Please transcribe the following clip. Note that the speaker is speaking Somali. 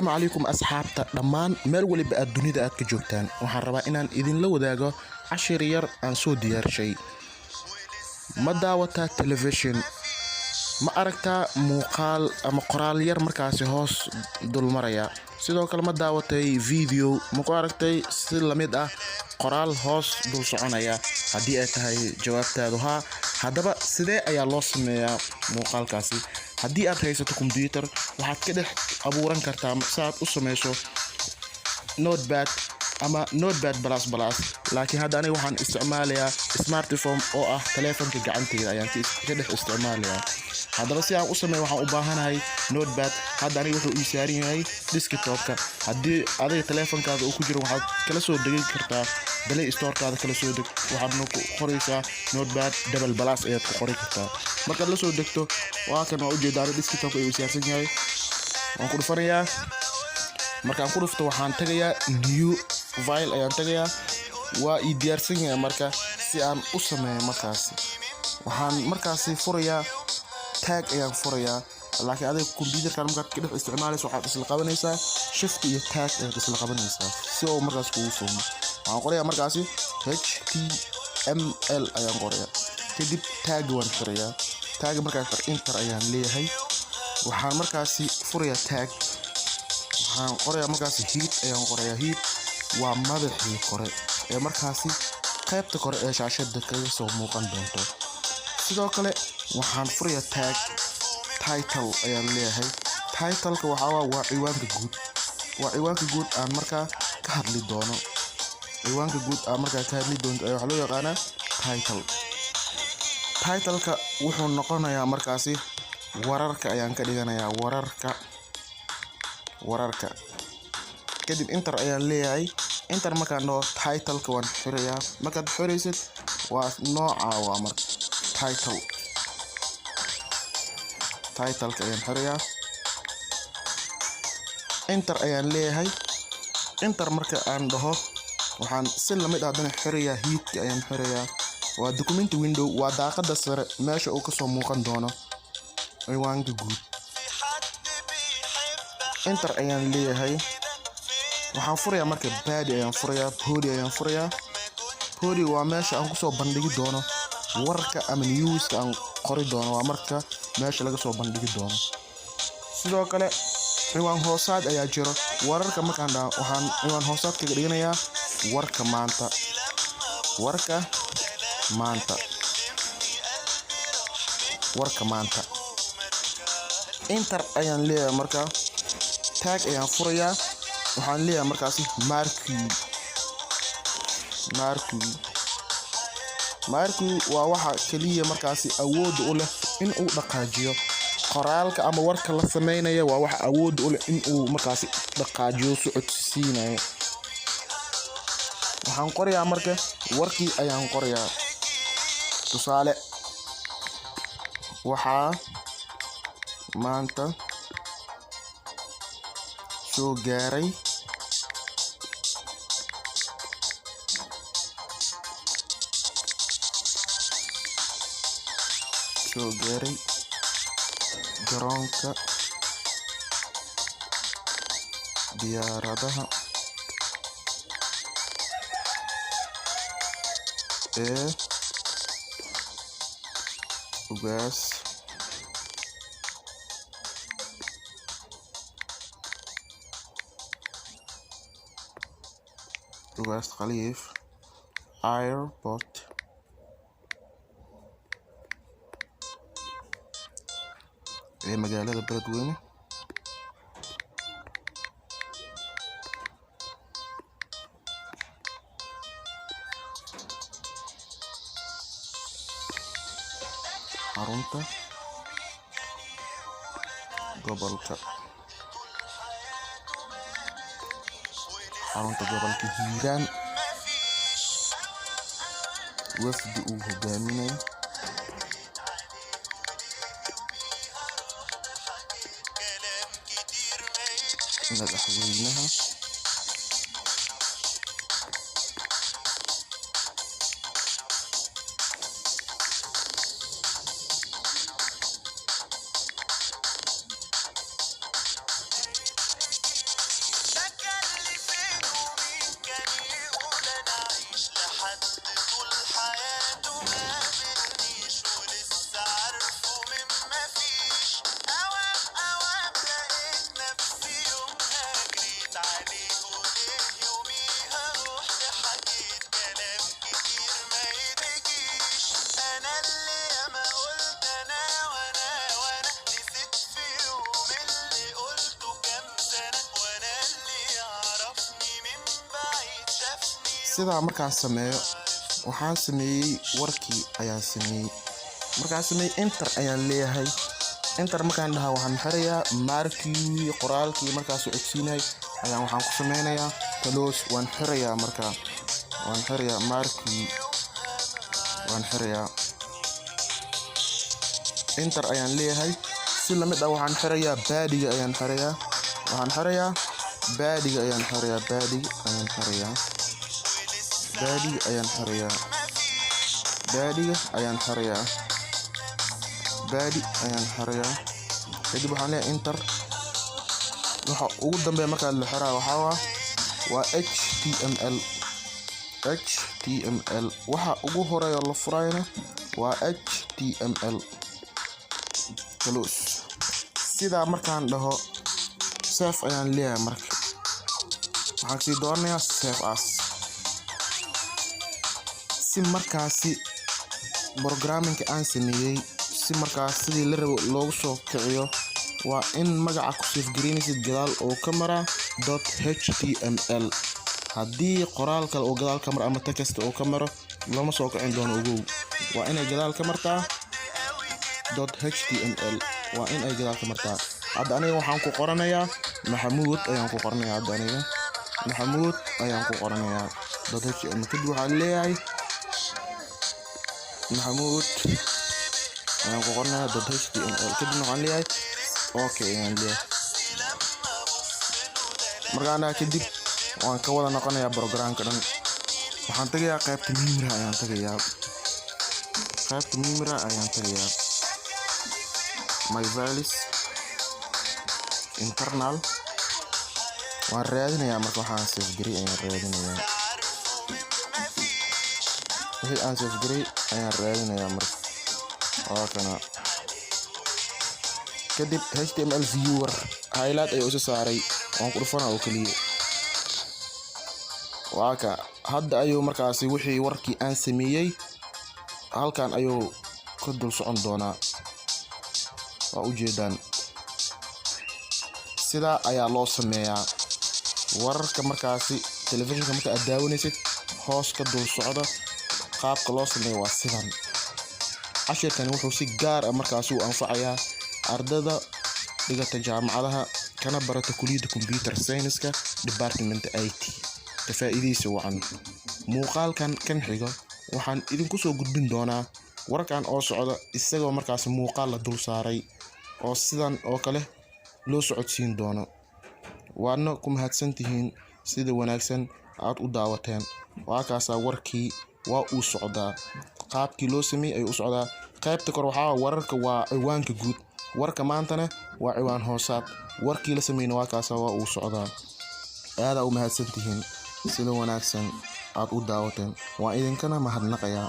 السلام عليكم أصحابتا دمان meel waliba aad dunida aad ka joogtaan waxaan rabaa inaan idin la wadaago cashir yar aan soo diyaarshay ma daawata television ma aragtaa muuqaal ama qoraal yar markaasi hoos dulmaraya sidoo kale ma daawatay video ma ku aragtay si lamid ah qoraal hoos dul soconaya haddii ay tahay jawaabtaadu haa haddaba sidee ayaa loo sameeyaa muuqaalkaasi haddii aad haysato computer waxaad ka dhex abuuran kartaa saad u sameyso notepad ama notepad plus laakiin hadda aniga waxaan isticmaalayaa smartphone oo ah taleefanka gacantayda ayaan ka dhex isticmaalayaa haddaba si aan u sameeyo waxaan u baahanahay notepad hadda aniga wuxuu ii saaran yahay desktopka haddii adiga taleefankaada uu ku jiro waxaad kala soo degi kartaa Play Store-kaada kala soo deg waxaadna ku qoraysaa notepad double plus ayaad ku qori kartaa markaad la soo degto waa kan waa ujeedaa desktop ayuu saaran yahay waan ku dhufanayaa markaan ku dhufto waxaan tagayaa new file ayaan tagayaa waa ii diyaarsan yahay marka si aan u sameeyo markaasi waxaan markaasi furayaa tag ayaan furayaa laakiin adiga computerka markaad ka dhex isticmaalayso waxaad isla qabanaysaa shift iyo tag ayaad isla qabanaysaa si uu markaas kugu fahmo waxaan qorayaa markaasi html ayaan qorayaa kadib tag waan furayaa tag markaas enter ayaan leeyahay waxaan markaasi furayaa tag waxaan qorayaa markaasi heat ayaan qorayaa heat waa madaxii kore ee markaasi qaybta kore ee shaashada kaga soo muuqan doonto sidoo kale waxaan furayaa tag title ayaan leeyahay title-ka waa ciwaanka guud aan markaa ka hadli doono ciwaanka guud aan markaa ka hadli doonto ayaa waxaa loo yaqaanaa title-ka wuxuu noqonayaa markaasi wararka ayaan ka dhiganayaa wararka kadib enter ayaan leeyahay enter markaan dhaho title-ka waan xirayaa markaad xiraysid waa nooca waa marka title-ka ayaan xirayaa enter ayaan leeyahay enter marka aan dhaho waxaan si lamid ah dana xirayaa heat-ka ayaan xirayaa waa document window waa daaqada sare meesha uu ka soo muuqan doono ciwaanka guud enter ayaan leeyahay waxaan furayaa marka body ayaan furayaa body waa meesha aan kusoo bandhigi doono wararka ama newska aan qori doono waa marka meesha laga soo bandhigi doono sidoo kale ciwaan hoosaad ayaa jiro wararka markaan dhaho waxaan ciwaan hoosaad kaga dhiganayaa warka maanta enter ayaan leeyahay marka tag ayaan furayaa waxaan leeyahay markaasi markii waa waxa kaliya markaasi awood u leh in uu dhaqaajiyo qoraalka ama warka la sameeynaya waa waxa awood u leh in uu markaasi dhaqaajiyo socodsiinayo waxaan qorayaa marka warkii ayaan qorayaa tusaale waxaa maanta soo gaaray garoonka diyaaradaha ee ugaas Khaliif airport ee magaalada Beledweyne xarunta gobolka Hiiraan wafdi uu hogaaminayo madaxweynaha sidaa markaan sameeyo waxaan sameeyey warkii ayaan sameeyey markaan sameeyey enter ayaan leeyahay enter markaan dhahaa waxaan xirayaa markii qoraalkii markaas codsiinay ayaan waxaan ku sameynayaa close waan xirayaa markaa waan xirayaa markii waan xirayaa enter ayaan leeyahay si la mid ah waxaan xirayaa baadiga ayaan xirayaa waxaan xirayaa baadiga ayaan xirayaa baadiga ayaan xirayaa baadiga ayaan xirayaa baadiga ayaan xirayaa baadi ayaan xirayaa kadib waxaan leeyahay enter waxa ugu dambeeya marka la xiraa waa html waxa ugu horeeya la furayna waa html close sidaa markaan dhaho save ayaan leeyahay marka waxaan sii dooranayaa save as si markaasi programmingka aan sameeyey si markaas sidii la rabo loogu soo kiciyo waa in magaca ku save gareynaysid gadaal oo ka mara .html haddii qoraal kale oo gadaal ka mara ama text oo ka maro lama soo kicin doono ogow waa inay gadaal ka martaa .html waa in ay gadaal ka martaa hadda aniga waxaan ku qoranayaa maxamuud ayaan ku qoranayaa hadda aniga maxamuud ayaan ku qoranayaa .html kadib waxaan leeyahay maxamuud ayaan ku qoranayaa .html kadib waxaan leeyahay okay ayaan leeyahay markaan kadib waan ka wada noqonayaa programka dhan waxaan tagayaa qaybta mimira ayaan tagayaa my values internal waan raadinayaa marka waxaan save garay ayaan raadinayaa wixii aan save garay ayaan raadinayaa marka waa kana kadib html viewer highlight ayuu isu saaray waan ku dhufanaa oo keliya waa ka hadda ayuu markaasi wixii warkii aan sameeyey halkan ayuu ka dul socon doonaa waa ujeedaan sidaa ayaa loo sameeyaa wararka markaasi telefishinka marka aad daawanaysid hoos ka dul socda qaabka loo sameeyo waa sidan cashirkani wuxuu si gaar ah markaasi u anfacayaa ardada dhigata jaamacadaha kana barata kuliyadda computer science-ka department IT ka faa'iideysi wacan muuqaalkan kan xiga waxaan idinku soo gudbin doonaa warkan oo socda isagoo markaasi muuqaal la dul saaray oo sidan oo kale loo socodsiin doono waadna ku mahadsantihiin sida wanaagsan aad u daawateen waa kaasaa warkii waa uu socdaa qaabkii loo sameeyey ayuu u socdaa qaybta kor waxaa wararka waa ciwaanka guud warka maantana waa ciwaan hoosaad warkii la sameeyna waa kaasaa waa uu socdaa aadaa u mahadsantihiin sida wanaagsan aad u daawateen waan idinkana mahadnaqayaa